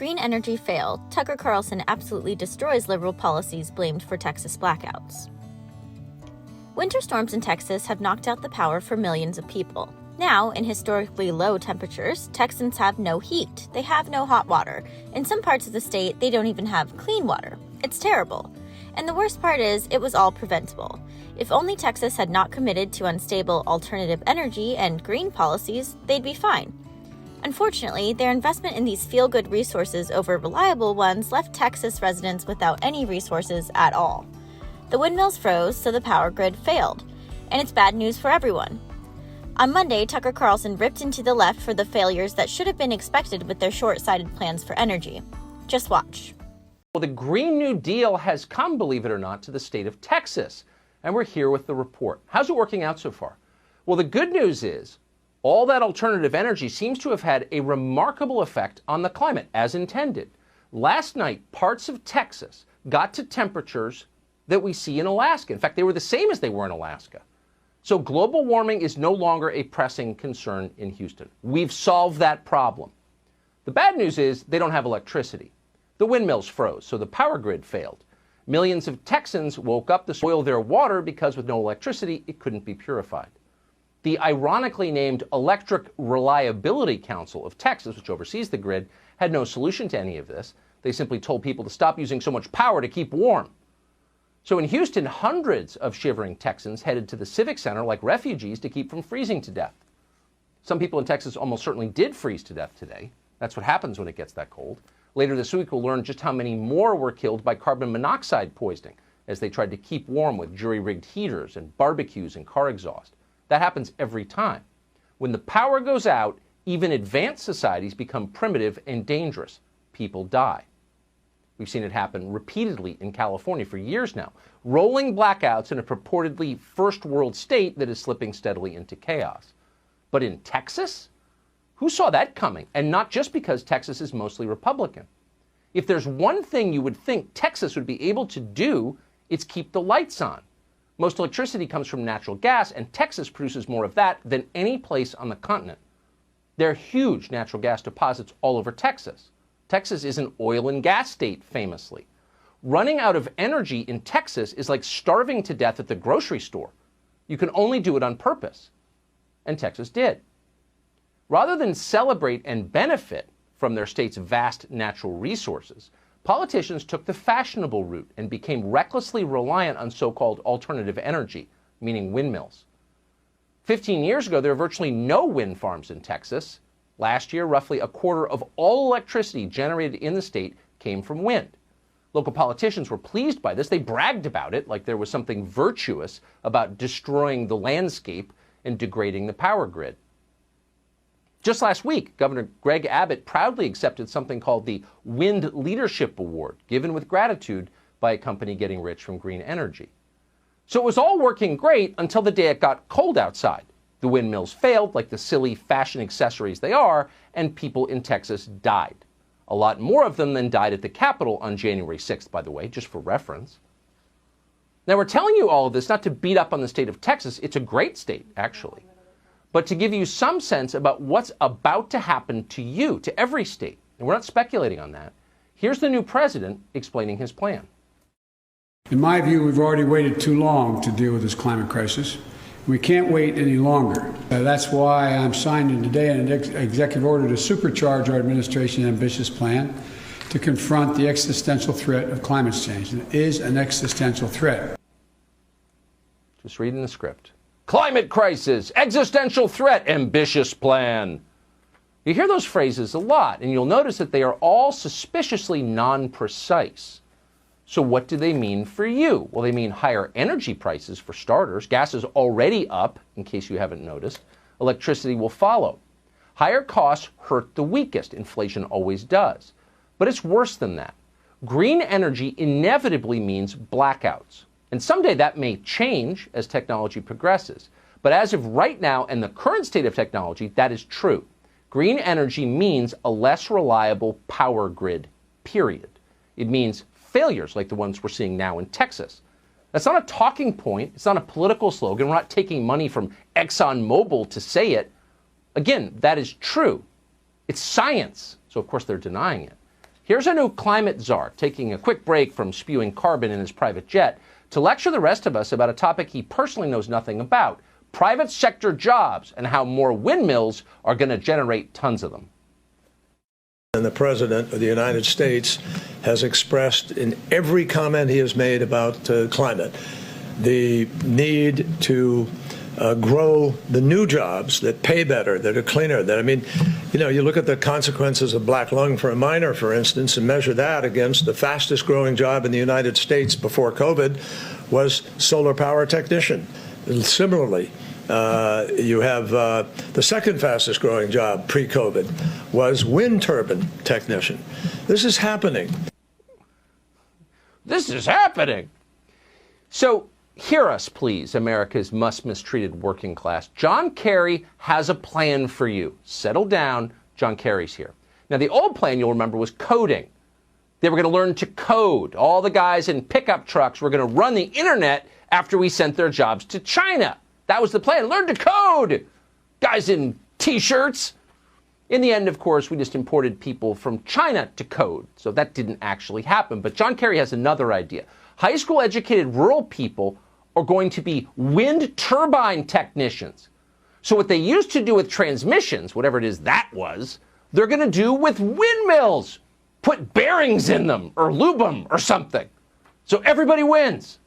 green energy fail, Tucker Carlson absolutely destroys liberal policies blamed for Texas blackouts. Winter storms in Texas have knocked out the power for millions of people. Now, in historically low temperatures, Texans have no heat. They have no hot water. In some parts of the state, they don't even have clean water. It's terrible. And the worst part is, it was all preventable. If only Texas had not committed to unstable alternative energy and green policies, they'd be fine. Unfortunately, their investment in these feel-good resources over reliable ones left Texas residents without any resources at all. The windmills froze, so the power grid failed. And it's bad news for everyone. On Monday, Tucker Carlson ripped into the left for the failures that should have been expected with their short-sighted plans for energy. Just watch. Well, the Green New Deal has come, believe it or not, to the state of Texas. And we're here with the report. How's it working out so far? Well, the good news is all that alternative energy seems to have had a remarkable effect on the climate, as intended. Last night, parts of Texas got to temperatures that we see in Alaska. In fact, they were the same as they were in Alaska. So global warming is no longer a pressing concern in Houston. We've solved that problem. The bad news is they don't have electricity. The windmills froze, so the power grid failed. Millions of Texans woke up to boil their water because with no electricity, it couldn't be purified. The ironically named Electric Reliability Council of Texas, which oversees the grid, had no solution to any of this. They simply told people to stop using so much power to keep warm. So in Houston, hundreds of shivering Texans headed to the Civic Center like refugees to keep from freezing to death. Some people in Texas almost certainly did freeze to death today. That's what happens when it gets that cold. Later this week, we'll learn just how many more were killed by carbon monoxide poisoning as they tried to keep warm with jury-rigged heaters and barbecues and car exhaust. That happens every time. When the power goes out, even advanced societies become primitive and dangerous. People die. We've seen it happen repeatedly in California for years now. Rolling blackouts in a purportedly first world state that is slipping steadily into chaos. But in Texas? Who saw that coming? And not just because Texas is mostly Republican. If there's one thing you would think Texas would be able to do, it's keep the lights on. Most electricity comes from natural gas, and Texas produces more of that than any place on the continent. There are huge natural gas deposits all over Texas. Texas is an oil and gas state, famously. Running out of energy in Texas is like starving to death at the grocery store. You can only do it on purpose. And Texas did. Rather than celebrate and benefit from their state's vast natural resources, politicians took the fashionable route and became recklessly reliant on so-called alternative energy, meaning windmills. 15 years ago, there were virtually no wind farms in Texas. Last year, roughly a quarter of all electricity generated in the state came from wind. Local politicians were pleased by this. They bragged about it like there was something virtuous about destroying the landscape and degrading the power grid. Just last week, Governor Greg Abbott proudly accepted something called the Wind Leadership Award, given with gratitude by a company getting rich from green energy. So it was all working great until the day it got cold outside. The windmills failed, like the silly fashion accessories they are, and people in Texas died. A lot more of them than died at the Capitol on January 6th, by the way, just for reference. Now, we're telling you all of this not to beat up on the state of Texas. It's a great state, actually. But to give you some sense about what's about to happen to you, to every state. And we're not speculating on that. Here's the new president explaining his plan. In my view, we've already waited too long to deal with this climate crisis. We can't wait any longer. That's why I'm signing today an executive order to supercharge our administration's ambitious plan to confront the existential threat of climate change. It is an existential threat. Just reading the script. Climate crisis, existential threat, ambitious plan. You hear those phrases a lot, and you'll notice that they are all suspiciously non-precise. So what do they mean for you? Well, they mean higher energy prices for starters. Gas is already up, in case you haven't noticed. Electricity will follow. Higher costs hurt the weakest. Inflation always does. But it's worse than that. Green energy inevitably means blackouts. And someday that may change as technology progresses. But as of right now and the current state of technology, that is true. Green energy means a less reliable power grid, period. It means failures like the ones we're seeing now in Texas. That's not a talking point. It's not a political slogan. We're not taking money from ExxonMobil to say it. Again, that is true. It's science. So, of course, they're denying it. Here's a new climate czar taking a quick break from spewing carbon in his private jet to lecture the rest of us about a topic he personally knows nothing about: private sector jobs and how more windmills are going to generate tons of them. And the President of the United States has expressed in every comment he has made about climate the need to grow the new jobs that pay better, that are cleaner. That, I mean, you look at the consequences of black lung for a miner, for instance, and measure that against the fastest growing job in the United States before COVID was solar power technician. Similarly, you have the second fastest growing job pre-COVID was wind turbine technician. This is happening. This is happening. So hear us, please, America's mistreated working class. John Kerry has a plan for you. Settle down. John Kerry's here. Now, the old plan, you'll remember, was coding. They were going to learn to code. All the guys in pickup trucks were going to run the internet after we sent their jobs to China. That was the plan. Learn to code. Guys in T-shirts. In the end, of course, we just imported people from China to code. So that didn't actually happen. But John Kerry has another idea. High school educated rural people are going to be wind turbine technicians. So what they used to do with transmissions, whatever it is that was, they're going to do with windmills. Put bearings in them or lube them or something. So everybody wins.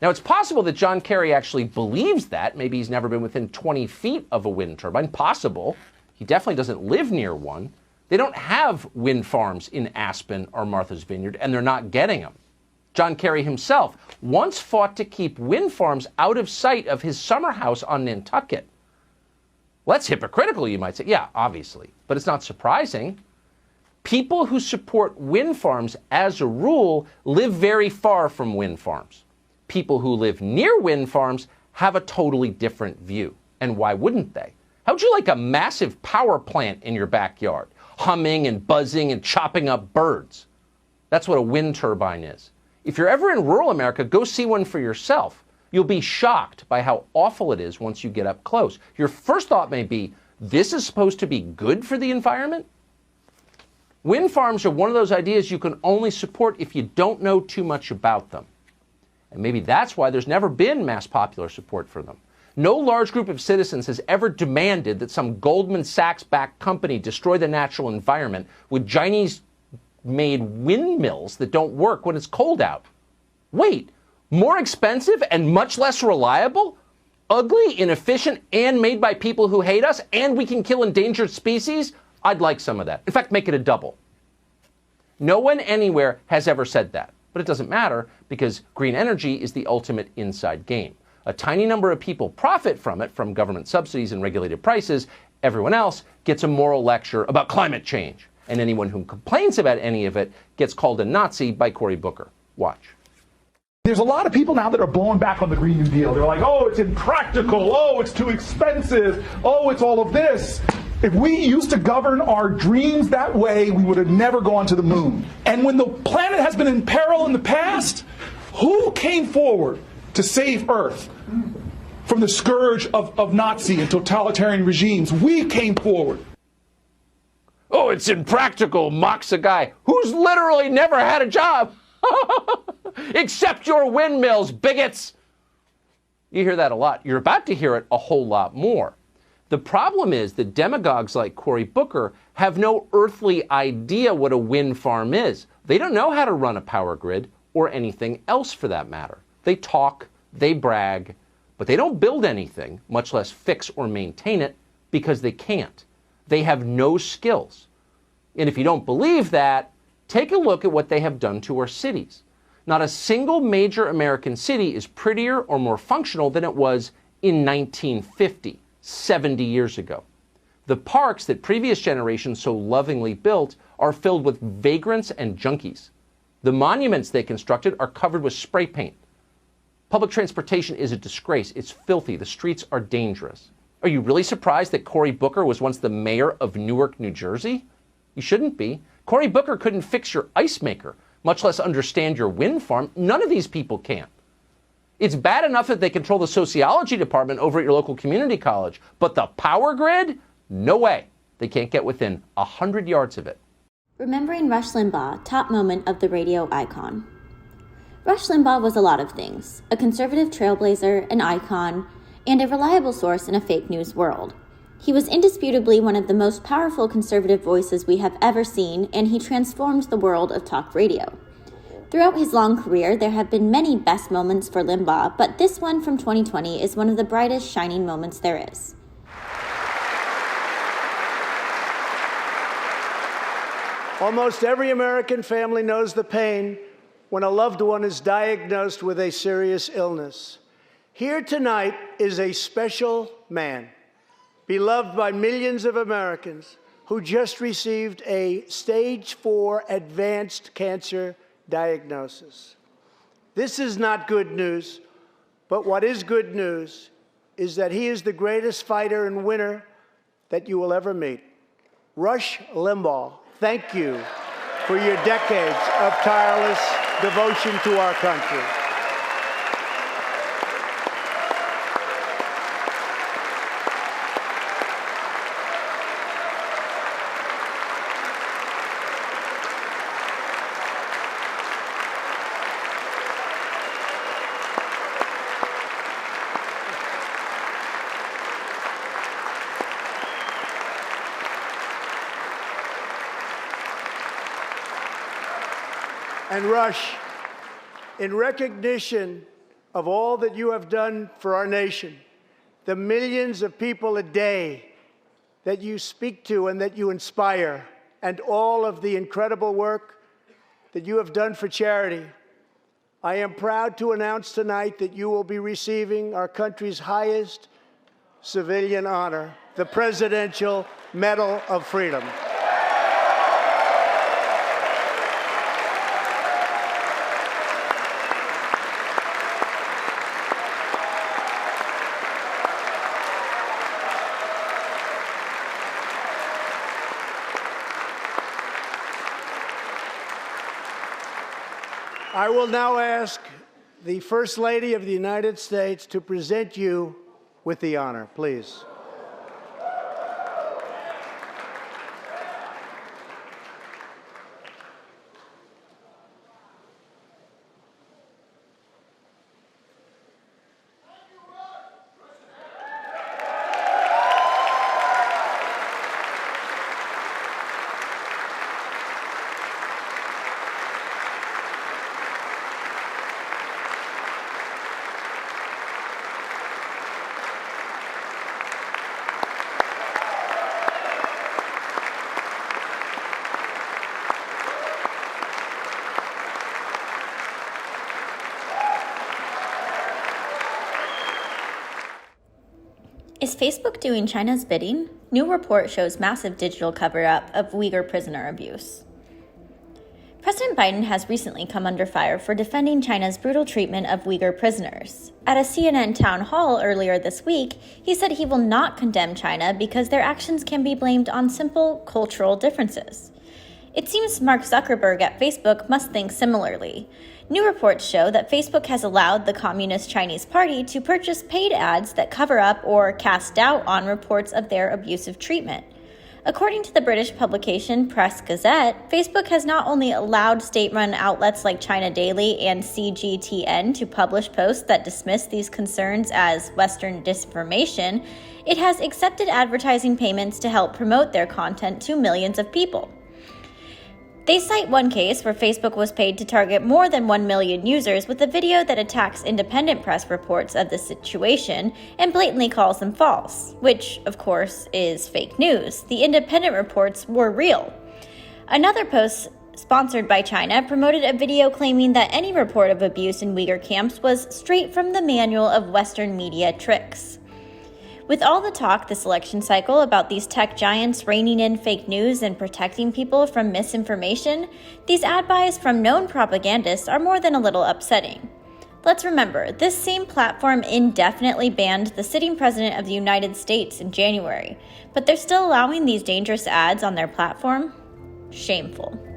Now, it's possible that John Kerry actually believes that. Maybe he's never been within 20 feet of a wind turbine. Possible. He definitely doesn't live near one. They don't have wind farms in Aspen or Martha's Vineyard, and they're not getting them. John Kerry himself once fought to keep wind farms out of sight of his summer house on Nantucket. Well, that's hypocritical, you might say. Yeah, obviously. But it's not surprising. People who support wind farms, as a rule, live very far from wind farms. People who live near wind farms have a totally different view. And why wouldn't they? How would you like a massive power plant in your backyard, humming and buzzing and chopping up birds? That's what a wind turbine is. If you're ever in rural America, go see one for yourself. You'll be shocked by how awful it is once you get up close. Your first thought may be, this is supposed to be good for the environment? Wind farms are one of those ideas you can only support if you don't know too much about them. And maybe that's why there's never been mass popular support for them. No large group of citizens has ever demanded that some Goldman Sachs-backed company destroy the natural environment with Chinese-made windmills that don't work when it's cold out. Wait, more expensive and much less reliable? Ugly, inefficient, and made by people who hate us, and we can kill endangered species? I'd like some of that. In fact, make it a double. No one anywhere has ever said that. But it doesn't matter because green energy is the ultimate inside game. A tiny number of people profit from it, from government subsidies and regulated prices. Everyone else gets a moral lecture about climate change. And anyone who complains about any of it gets called a Nazi by Cory Booker. Watch. There's a lot of people now that are blowing back on the Green New Deal. They're like, oh, it's impractical. Oh, it's too expensive. Oh, it's all of this. If we used to govern our dreams that way, we would have never gone to the moon. And when the planet has been in peril in the past, who came forward to save Earth from the scourge of Nazi and totalitarian regimes? We came forward. Oh, it's impractical, mocks a guy who's literally never had a job. Except your windmills, bigots. You hear that a lot. You're about to hear it a whole lot more. The problem is that demagogues like Cory Booker have no earthly idea what a wind farm is. They don't know how to run a power grid or anything else for that matter. They talk, they brag, but they don't build anything, much less fix or maintain it, because they can't. They have no skills. And if you don't believe that, take a look at what they have done to our cities. Not a single major American city is prettier or more functional than it was in 1950. 70 years ago. The parks that previous generations so lovingly built are filled with vagrants and junkies. The monuments they constructed are covered with spray paint. Public transportation is a disgrace. It's filthy. The streets are dangerous. Are you really surprised that Cory Booker was once the mayor of Newark, New Jersey? You shouldn't be. Cory Booker couldn't fix your ice maker, much less understand your wind farm. None of these people can. It's bad enough that they control the sociology department over at your local community college, but the power grid? No way. They can't get within 100 yards of it. Remembering Rush Limbaugh, top moment of the radio icon. Rush Limbaugh was a lot of things: a conservative trailblazer, an icon, and a reliable source in a fake news world. He was indisputably one of the most powerful conservative voices we have ever seen, and he transformed the world of talk radio. Throughout his long career, there have been many best moments for Limbaugh, but this one from 2020 is one of the brightest shining moments there is. Almost every American family knows the pain when a loved one is diagnosed with a serious illness. Here tonight is a special man, beloved by millions of Americans, who just received a stage 4 advanced cancer diagnosis. This is not good news, but what is good news is that he is the greatest fighter and winner that you will ever meet. Rush Limbaugh, thank you for your decades of tireless devotion to our country. And Rush, in recognition of all that you have done for our nation, the millions of people a day that you speak to and that you inspire, and all of the incredible work that you have done for charity, I am proud to announce tonight that you will be receiving our country's highest civilian honor, the Presidential Medal of Freedom. I will now ask the First Lady of the United States to present you with the honor, please. Is Facebook doing China's bidding? New report shows massive digital cover-up of Uyghur prisoner abuse. President Biden has recently come under fire for defending China's brutal treatment of Uyghur prisoners. At a CNN town hall earlier this week, he said he will not condemn China because their actions can be blamed on simple cultural differences. It seems Mark Zuckerberg at Facebook must think similarly. New reports show that Facebook has allowed the Communist Chinese Party to purchase paid ads that cover up or cast doubt on reports of their abusive treatment. According to the British publication Press Gazette, Facebook has not only allowed state-run outlets like China Daily and CGTN to publish posts that dismiss these concerns as Western disinformation, it has accepted advertising payments to help promote their content to millions of people. They cite one case where Facebook was paid to target more than 1 million users with a video that attacks independent press reports of the situation and blatantly calls them false, which, of course, is fake news. The independent reports were real. Another post sponsored by China promoted a video claiming that any report of abuse in Uyghur camps was straight from the manual of Western media tricks. With all the talk this election cycle about these tech giants reining in fake news and protecting people from misinformation, these ad buys from known propagandists are more than a little upsetting. Let's remember, this same platform indefinitely banned the sitting president of the United States in January, but they're still allowing these dangerous ads on their platform? Shameful.